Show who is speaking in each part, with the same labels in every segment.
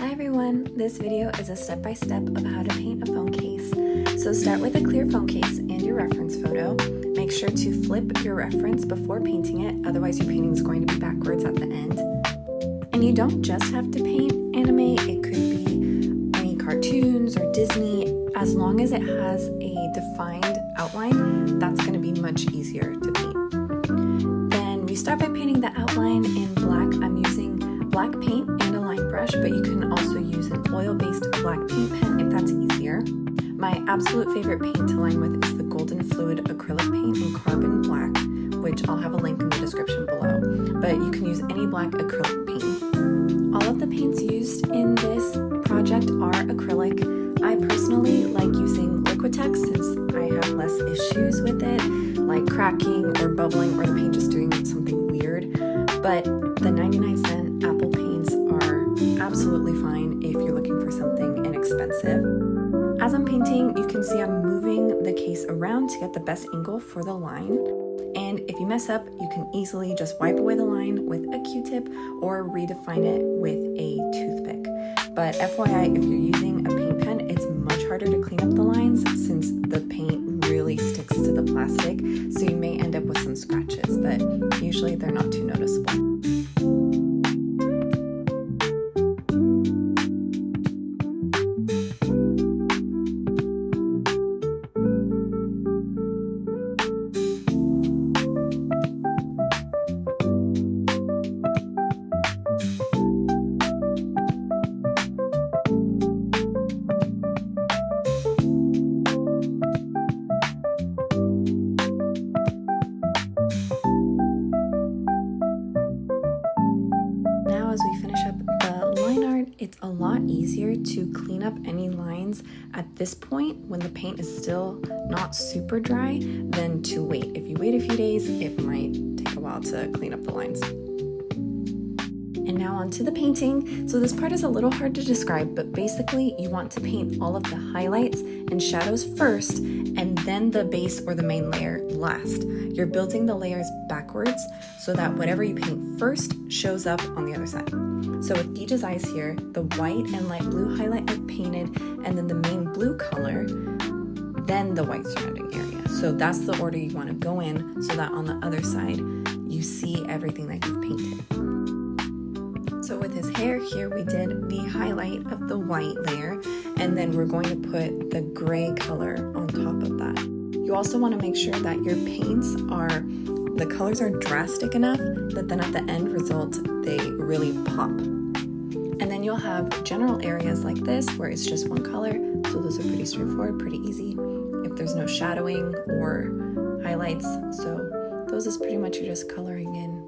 Speaker 1: Hi everyone, this video is a step-by-step of how to paint a phone case. So start with a clear phone case and your reference photo. Make sure to flip your reference before painting it, otherwise your painting is going to be backwards at the end. And you don't just have to paint anime, it could be any cartoons or Disney. As long as it has a defined outline, that's going to be much easier to paint. Then we start by painting the outline in black. I'm using black paint and a line brush, but you can also use an oil-based black paint pen if that's easier. My absolute favorite paint to line with is the Golden Fluid acrylic paint in carbon black, which I'll have a link in the description below, but you can use any black acrylic paint. All of the paints used in this project are acrylic. I personally like using Liquitex since I have less issues with it, like cracking or bubbling or the paint just doing something weird, but the 99-cent Apple paints are absolutely fine if you're looking for something inexpensive. As I'm painting, you can see I'm moving the case around to get the best angle for the line. And if you mess up, you can easily just wipe away the line with a Q-tip or redefine it with a toothpick. But FYI, if you're using a paint pen, it's much harder to clean up the lines since the paint really sticks to the plastic, so you may end up with some scratches, but usually they're not too noticeable. As we finish up the line art, it's a lot easier to clean up any lines at this point when the paint is still not super dry than to wait. If you wait a few days, it might take a while to clean up the lines. And now on to the painting. So this part is a little hard to describe, but basically you want to paint all of the highlights and shadows first and then the base or the main layer last. You're building the layers backwards so that whatever you paint first shows up on the other side. So with Deej's eyes here, the white and light blue highlight I've painted, and then the main blue color, then the white surrounding area. So that's the order you want to go in so that on the other side you see everything that you've painted. So with his hair here, we did the highlight of the white layer, and then we're going to put the gray color on top of that. You also want to make sure that your paints the colors are drastic enough that then at the end result, they really pop. And then you'll have general areas like this where it's just one color. So those are pretty straightforward, pretty easy. If there's no shadowing or highlights. So those is pretty much you're just coloring in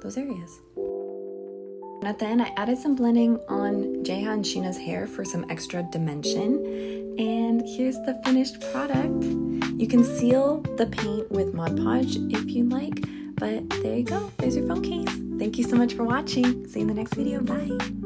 Speaker 1: those areas. And at the end, I added some blending on Jaeha and Sheena's hair for some extra dimension. And here's the finished product. You can seal the paint with Mod Podge if you like, but there you go. There's your phone case. Thank you so much for watching. See you in the next video. Bye.